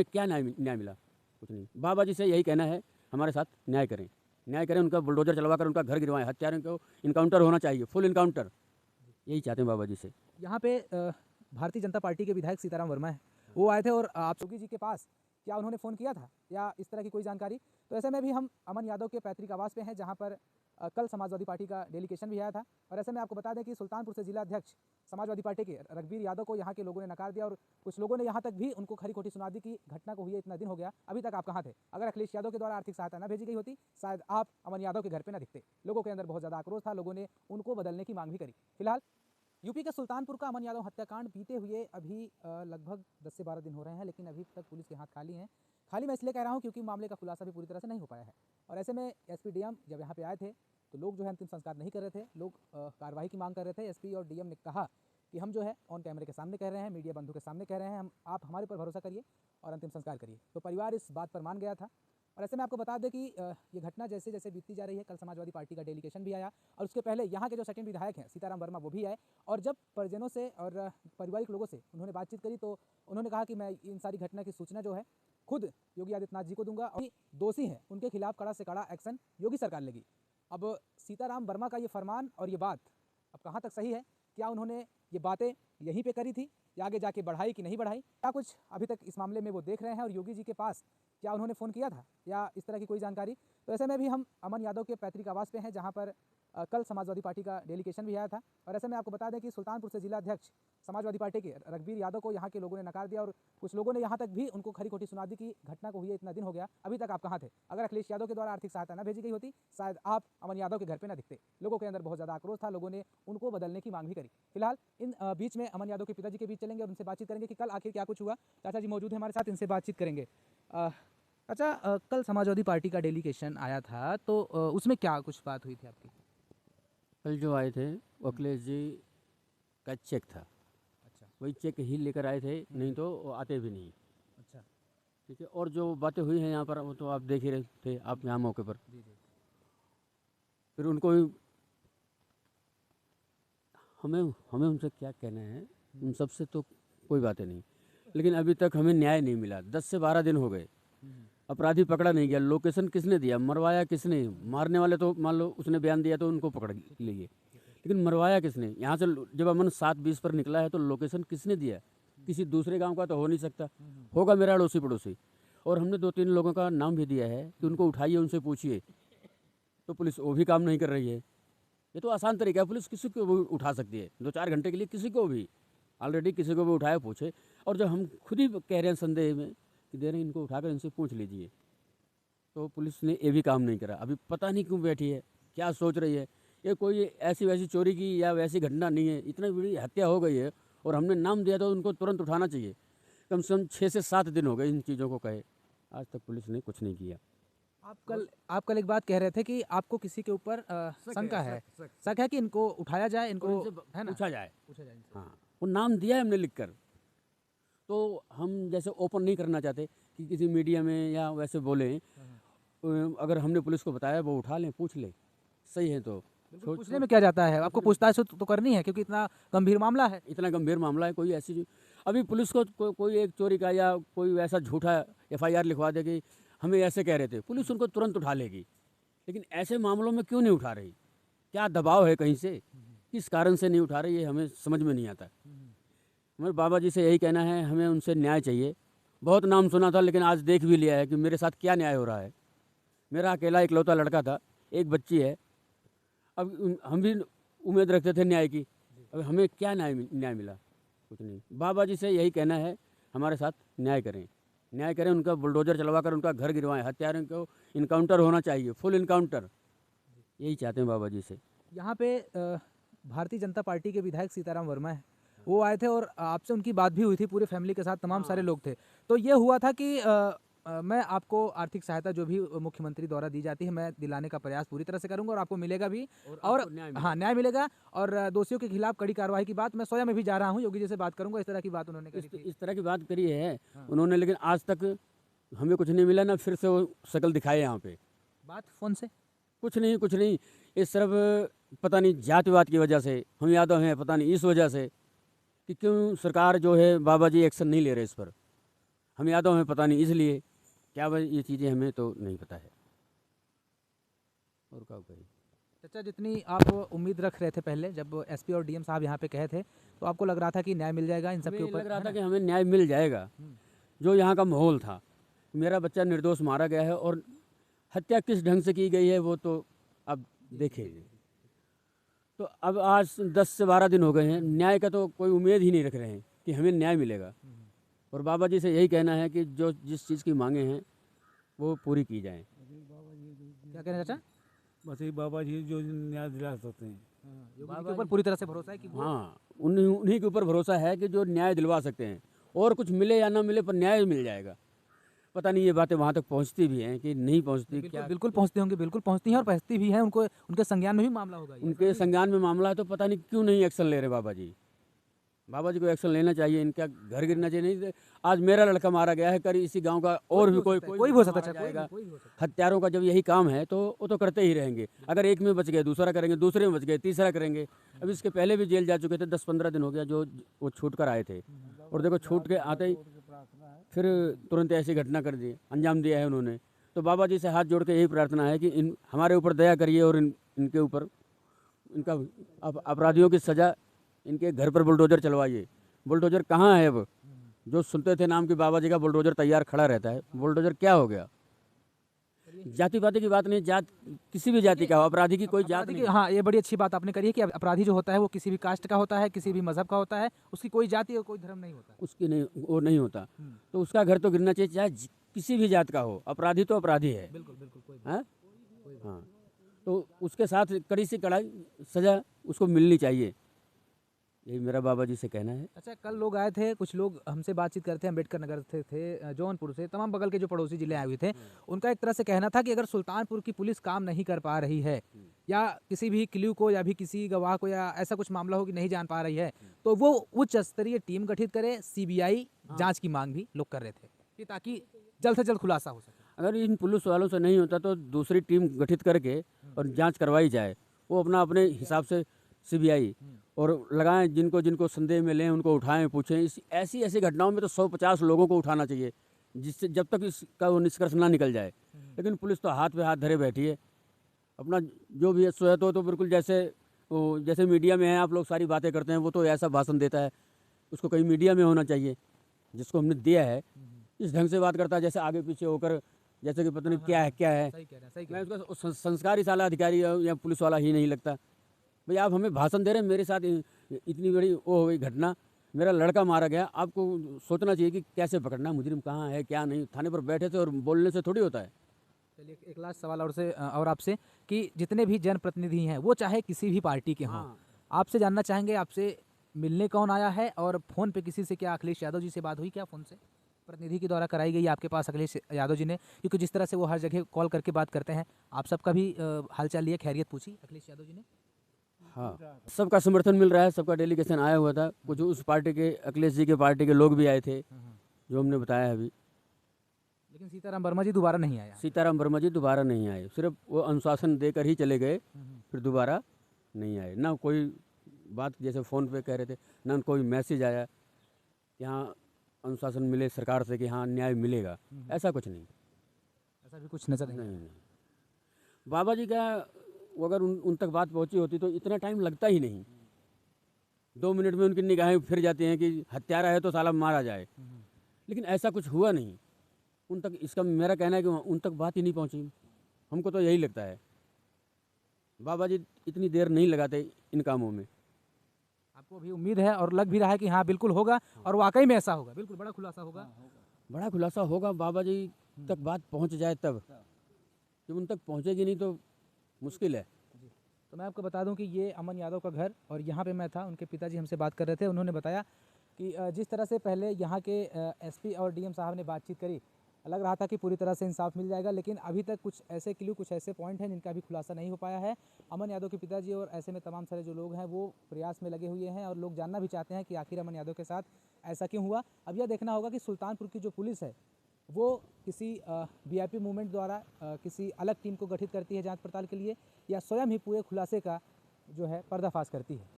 क्या न्याय न्याय मिला? कुछ नहीं। बाबा जी से यही कहना है, हमारे साथ न्याय करें, न्याय करें, उनका बुलडोजर चलवा कर उनका घर गिरवाएं, हत्यारों को इनकाउंटर होना चाहिए, फुल इनकाउंटर, यही चाहते हैं बाबा जी से। यहाँ पे भारतीय जनता पार्टी के विधायक सीताराम वर्मा है, वो आए थे और आप योगी जी के पास क्या उन्होंने फ़ोन किया था या इस तरह की कोई जानकारी? तो ऐसे में भी हम अमन यादव के पैतृक आवास पे हैं, जहाँ पर कल समाजवादी पार्टी का डेलीगेशन भी आया था। और ऐसे में आपको बता दें कि सुल्तानपुर से जिला अध्यक्ष समाजवादी पार्टी के रघबीर यादव को यहाँ के लोगों ने नकार दिया और कुछ लोगों ने यहाँ तक भी उनको खरी खोटी सुना दी कि घटना को हुए इतना दिन हो गया, अभी तक आप कहाँ थे? अगर अखिलेश यादव के द्वारा आर्थिक सहायता न भेजी गई होती, शायद आप अमन यादव के घर पर न दिखते। लोगों के अंदर बहुत ज़्यादा आक्रोश था, लोगों ने उनको बदलने की मांग भी करी। फिलहाल यूपी के सुल्तानपुर का अमन यादव हत्याकांड बीते हुए अभी लगभग 10 से 12 दिन हो रहे हैं, लेकिन अभी तक पुलिस के हाथ खाली हैं। खाली मैं इसलिए कह रहा हूं क्योंकि मामले का खुलासा भी पूरी तरह से नहीं हो पाया है। और ऐसे में एसपी डीएम जब यहाँ पे आए थे तो लोग जो है अंतिम संस्कार नहीं कर रहे थे, लोग कार्रवाई की मांग कर रहे थे। एसपी और डीएम ने कहा कि हम जो है ऑन कैमरे के सामने कह रहे हैं, मीडिया बंधु के सामने कह रहे हैं, आप हमारे ऊपर भरोसा करिए और अंतिम संस्कार करिए। तो परिवार इस बात पर मान गया था। और ऐसे में आपको बता दें कि ये घटना जैसे जैसे बीतती जा रही है, कल समाजवादी पार्टी का डेलीगेशन भी आया और उसके पहले यहाँ के जो सेकंड विधायक हैं सीताराम वर्मा, वो भी आए। और जब परिजनों से और पारिवारिक लोगों से उन्होंने बातचीत करी तो उन्होंने कहा कि मैं इन सारी घटना की सूचना जो है खुद योगी आदित्यनाथ जी को दूंगा और दोषी हैं उनके खिलाफ कड़ा से कड़ा एक्शन योगी सरकार लेगी। अब सीताराम वर्मा का ये फरमान और ये बात अब कहाँ तक सही है? क्या उन्होंने ये बातें यहीं पे करी थी या आगे जाके बढ़ाई कि नहीं बढ़ाई, क्या कुछ अभी तक इस मामले में वो देख रहे हैं और योगी जी के पास क्या उन्होंने फ़ोन किया था या इस तरह की कोई जानकारी? तो ऐसे में भी हम अमन यादव के पैतृक आवास पे हैं, जहाँ पर कल समाजवादी पार्टी का डेलीगेशन भी आया था। और ऐसे में आपको बता दें कि सुल्तानपुर से जिला अध्यक्ष समाजवादी पार्टी के रघबीर यादव को यहाँ के लोगों ने नकार दिया और कुछ लोगों ने यहाँ तक भी उनको खरी खोटी सुना दी कि घटना को हुए इतना दिन हो गया, अभी तक आप कहाँ थे? अगर अखिलेश यादव के द्वारा आर्थिक सहायता न भेजी गई होती, शायद आप अमन यादव के घर पर न दिखते। लोगों के अंदर बहुत ज़्यादा आक्रोश था, लोगों ने उनको बदलने की मांग भी करी। फिलहाल इन बीच में अमन यादव के पिताजी के बीच चलेंगे और उनसे बातचीत करेंगे कि कल आखिर क्या कुछ हुआ। चाचा जी मौजूद हैं हमारे साथ, इनसे बातचीत करेंगे। अच्छा, कल समाजवादी पार्टी का डेलीगेशन आया था तो उसमें क्या कुछ बात हुई थी आपकी? कल जो आए थे वो अखिलेश जी का चेक था, अच्छा वही चेक ही लेकर आए थे, नहीं तो वो आते भी नहीं। अच्छा। ठीक है, और जो बातें हुई हैं यहाँ पर वो तो आप देख ही रहे थे, आप यहाँ मौके पर। जी जी। फिर उनको हमें हमें उनसे क्या कहना है, उन सबसे तो कोई बातें नहीं, लेकिन अभी तक हमें न्याय नहीं मिला। 10 से 12 दिन हो गए, अपराधी पकड़ा नहीं गया। लोकेशन किसने दिया, मरवाया किसने? मारने वाले तो मान लो उसने बयान दिया तो उनको पकड़ लिए, लेकिन मरवाया किसने? यहाँ से जब अमन 7:20 पर निकला है तो लोकेशन किसने दिया? किसी दूसरे गांव का तो हो नहीं सकता, होगा मेरा अड़ोसी पड़ोसी। और हमने 2-3 लोगों का नाम भी दिया है कि उनको उठाइए, उनसे पूछिए, तो पुलिस वो भी काम नहीं कर रही है। ये तो आसान तरीका है, पुलिस किसी को भी उठा सकती है 2-4 घंटे के लिए, किसी को भी, ऑलरेडी किसी को भी उठाए पूछे। और जब हम खुद ही कह रहे हैं संदेह में कि दे रहे हैं, इनको उठाकर इनसे पूछ लीजिए, तो पुलिस ने ये भी काम नहीं करा। अभी पता नहीं क्यों बैठी है, क्या सोच रही है। ये कोई ऐसी वैसी चोरी की या वैसी घटना नहीं है, इतनी बड़ी हत्या हो गई है और हमने नाम दिया तो उनको तुरंत उठाना चाहिए। कम से कम 6 से 7 दिन हो गए इन चीज़ों को कहे, आज तक पुलिस ने कुछ नहीं किया। आप कल एक बात कह रहे थे कि आपको किसी के ऊपर शंका है, शक है कि इनको उठाया जाए, इनको है ना, पूछा जाए। पूछा जाए इनसे। हाँ, वो नाम दिया है हमने लिखकर, तो हम जैसे ओपन नहीं करना चाहते कि किसी मीडिया में या वैसे बोलें। अगर हमने पुलिस को बताया, वो उठा लें, पूछ लें, सही है तो पूछने में क्या जाता है, आपको पूछताछ तो करनी है क्योंकि इतना गंभीर मामला है। इतना गंभीर मामला है। कोई ऐसी अभी पुलिस को कोई एक चोरी का या कोई वैसा झूठा FIR लिखवा दे कि हमें ऐसे कह रहे थे, पुलिस उनको तुरंत उठा लेगी। लेकिन ऐसे मामलों में क्यों नहीं उठा रही? क्या दबाव है कहीं से? किस कारण से नहीं उठा रही, ये हमें समझ में नहीं आता। हमारे बाबा जी से यही कहना है, हमें उनसे न्याय चाहिए। बहुत नाम सुना था, लेकिन आज देख भी लिया है कि मेरे साथ क्या न्याय हो रहा है। मेरा अकेला इकलौता लड़का था, एक बच्ची है। अब हम भी उम्मीद रखते थे न्याय की, अब हमें क्या न्याय मिला? कुछ नहीं। बाबा जी से यही कहना है, हमारे साथ न्याय करें, न्याय करें, उनका बुलडोजर चलवा कर उनका घर गिरवाएं, हत्यारों को इनकाउंटर होना चाहिए, फुल इनकाउंटर, यही चाहते हैं बाबा जी से। यहाँ पे भारतीय जनता पार्टी के विधायक सीताराम वर्मा है, वो आए थे और आपसे उनकी बात भी हुई थी, पूरे फैमिली के साथ तमाम सारे लोग थे। तो ये हुआ था कि मैं आपको आर्थिक सहायता जो भी मुख्यमंत्री द्वारा दी जाती है, मैं दिलाने का प्रयास पूरी तरह से करूंगा और आपको मिलेगा भी। और हाँ, न्याय मिलेगा और दोषियों के खिलाफ कड़ी कार्रवाई की बात मैं स्वयं में भी जा रहा हूँ, योगी जी से बात करूंगा। इस तरह की बात उन्होंने करी थी। इस तरह की बात करी है उन्होंने, लेकिन आज तक हमें कुछ नहीं मिला ना। फिर से वो शक्ल दिखाए यहाँ पे, बात फोन से कुछ नहीं। इस तरफ पता नहीं जातिवाद की वजह से, हम यादव हैं, पता नहीं इस वजह से कि क्यों सरकार जो है बाबा जी एक्शन नहीं ले रहे इस पर। हम यादव हैं पता नहीं इसलिए क्या वजह, ये चीज़ें हमें तो नहीं पता है। और क्या करें। चाचा, जितनी आप उम्मीद रख रहे थे पहले जब एसपी और डीएम साहब यहाँ पे कहे थे, तो आपको लग रहा था कि न्याय मिल जाएगा इन सब के हमें ऊपर, लग रहा है था ना? कि हमें न्याय मिल जाएगा। जो यहाँ का माहौल था, मेरा बच्चा निर्दोष मारा गया है और हत्या किस ढंग से की गई है वो तो अब देखेंगे। तो अब आज 10 से 12 दिन हो गए हैं, न्याय का तो कोई उम्मीद ही नहीं रख रहे हैं कि हमें न्याय मिलेगा। और बाबा जी से यही कहना है कि जो जिस चीज़ की मांगे हैं वो पूरी की जाएं। क्या कह रहे हैं चाचा? बस ये बाबा जी जो न्याय दिला सकते हैं। योगी जी के ऊपर पूरी तरह से भरोसा है कि वो हाँ, उन्हीं के ऊपर भरोसा है कि जो न्याय दिलवा सकते हैं, और कुछ मिले या ना मिले पर न्याय मिल जाएगा। पता नहीं ये बातें वहाँ तक पहुँचती भी हैं कि नहीं पहुँचती, बिल्कुल क्या बिल्कुल पहुँचते होंगे, बिल्कुल पहुँचती हैं और पहुँचती भी हैं, उनको उनके संज्ञान में भी मामला होगा ये। उनके संज्ञान में मामला है तो पता नहीं क्यों नहीं एक्शन ले रहे बाबा जी। बाबा जी को एक्शन लेना चाहिए, इनका घर गिरना चाहिए। नहीं आज मेरा लड़का मारा गया है, करी इसी गांव का और भी कोई कोई भी हो सकता है, मारा कोई भी जाएगा। कोई भी हो सकता हत्यारों का जब यही काम है तो वो तो करते ही रहेंगे। अगर एक में बच गए दूसरा करेंगे, दूसरे में बच गए तीसरा करेंगे। अब इसके पहले भी जेल जा चुके थे, 10-15 दिन हो गया जो वो छूट कर आए थे। और देखो छूट के आते ही फिर तुरंत ऐसी घटना कर दी, अंजाम दिया है उन्होंने। तो बाबा जी से हाथ जोड़ के यही प्रार्थना है कि इन हमारे ऊपर दया करिए और इनके ऊपर इनका अपराधियों की सज़ा, इनके घर पर बुलडोजर चलवाइए। बुलडोजर कहाँ है अब? जो सुनते थे नाम कि बाबा जी का बुलडोजर तैयार खड़ा रहता है, बुलडोजर क्या हो गया? जाति पाति की बात नहीं, जात किसी भी जाति का हो, अपराधी की कोई जात अपराधी नहीं। हाँ, ये बड़ी अच्छी बात आपने करी है कि अपराधी जो होता है वो किसी भी कास्ट का होता है, किसी भी मजहब का होता है, उसकी कोई जाति और कोई धर्म नहीं होता। उसकी नहीं, वो नहीं होता। तो उसका घर तो गिरना चाहिए, चाहे किसी भी जात का हो। अपराधी तो अपराधी है। बिल्कुल बिल्कुल कोई हाँ हाँ, तो उसके साथ कड़ी से कड़ाई सज़ा उसको मिलनी चाहिए, यही मेरा बाबा जी से कहना है। अच्छा, कल लोग आए थे, कुछ लोग हमसे बातचीत करते हैं, अम्बेडकर नगर से थे, जौनपुर से, तमाम बगल के जो पड़ोसी जिले आए हुए थे। उनका एक तरह से कहना था कि अगर सुल्तानपुर की पुलिस काम नहीं कर पा रही है या किसी भी क्ल्यू को या भी किसी गवाह को या ऐसा कुछ मामला हो कि नहीं जान पा रही है, तो वो उच्च स्तरीय टीम गठित करे, सीबीआई जांच की मांग भी लोग कर रहे थे कि ताकि जल्द से जल्द खुलासा हो सके। अगर इन पुलिस वालों से नहीं होता तो दूसरी टीम गठित करके और जांच करवाई जाए। वो अपना अपने हिसाब से सीबीआई और लगाएं, जिनको जिनको संदेह में लें उनको उठाएं, पूछें। ऐसी ऐसी घटनाओं में तो 150 लोगों को उठाना चाहिए, जिससे जब तक इसका वो निष्कर्ष ना निकल जाए। लेकिन पुलिस तो हाथ पे हाथ धरे बैठी है। अपना जो भी है सो है तो बिल्कुल जैसे मीडिया में है आप लोग सारी बातें करते हैं, वो तो ऐसा भाषण देता है, उसको कहीं मीडिया में होना चाहिए। जिसको हमने दिया है इस ढंग से बात करता है, जैसे आगे पीछे होकर, जैसे कि पता नहीं क्या है क्या है। सही कह रहे हैं, सही कह मैं रहे हैं। उसका संस्कारी साला अधिकारी या पुलिस वाला ही नहीं लगता। भाई आप हमें भाषण दे रहे हैं, मेरे साथ इतनी बड़ी वो हो गई घटना, मेरा लड़का मारा गया, आपको सोचना चाहिए कि कैसे पकड़ना, मुजरिम कहाँ है क्या नहीं। थाने पर बैठे थे और बोलने से थोड़ी होता है। चलिए, एक लास्ट सवाल और आपसे कि जितने भी जनप्रतिनिधि हैं वो चाहे किसी भी पार्टी के हों, हाँ। आपसे जानना चाहेंगे, आपसे मिलने कौन आया है और फ़ोन पे किसी से क्या अखिलेश यादव जी से बात हुई क्या? फ़ोन से प्रतिनिधि के द्वारा कराई गई आपके पास अखिलेश यादव जी ने, क्योंकि जिस तरह से वो हर जगह कॉल करके बात करते हैं, आप सबका भी हालचाल लिए, खैरियत पूछी अखिलेश यादव जी ने? हाँ, सबका समर्थन मिल रहा है, सबका डेलीगेशन आया हुआ था। कुछ उस पार्टी के, अखिलेश जी के पार्टी के लोग भी आए थे, जो हमने बताया अभी। लेकिन सीताराम वर्मा जी दोबारा नहीं आया। सीताराम वर्मा जी दोबारा नहीं आए, सिर्फ वो अनुशासन देकर ही चले गए, फिर दोबारा नहीं आए। ना कोई बात जैसे फ़ोन पे कह रहे थे, ना कोई मैसेज आया कि हाँ अनुशासन मिले सरकार से कि हाँ न्याय मिलेगा, ऐसा कुछ नहीं। ऐसा भी कुछ नजर नहीं नहीं नहीं, बाबा जी का वो अगर उन तक बात पहुंची होती तो इतना टाइम लगता ही नहीं। 2 मिनट में उनकी निगाहें फिर जाती हैं कि हत्यारा है तो साला मारा जाए, लेकिन ऐसा कुछ हुआ नहीं उन तक। इसका मेरा कहना है कि उन तक बात ही नहीं पहुंची। हमको तो यही लगता है, बाबा जी इतनी देर नहीं लगाते इन कामों में। आपको भी उम्मीद है और लग भी रहा है कि हाँ बिल्कुल होगा और वाकई में ऐसा होगा, बिल्कुल बड़ा खुलासा होगा। बड़ा खुलासा होगा, बाबा जी तक बात पहुंच जाए तब। जब उन तक पहुंचेगी नहीं तो मुश्किल है। तो मैं आपको बता दूं कि ये अमन यादव का घर, और यहाँ पे मैं था, उनके पिताजी हमसे बात कर रहे थे। उन्होंने बताया कि जिस तरह से पहले यहाँ के एसपी और डीएम साहब ने बातचीत करी, लग रहा था कि पूरी तरह से इंसाफ मिल जाएगा, लेकिन अभी तक कुछ ऐसे क्लू, कुछ ऐसे पॉइंट हैं जिनका भी खुलासा नहीं हो पाया है। अमन यादव के पिताजी और ऐसे में तमाम सारे जो लोग हैं वो प्रयास में लगे हुए हैं और लोग जानना भी चाहते हैं कि आखिर अमन यादव के साथ ऐसा क्यों हुआ। अब यह देखना होगा कि सुल्तानपुर की जो पुलिस है वो किसी वीआईपी मूवमेंट द्वारा किसी अलग टीम को गठित करती है जांच पड़ताल के लिए, या स्वयं ही पूरे खुलासे का जो है पर्दाफाश करती है।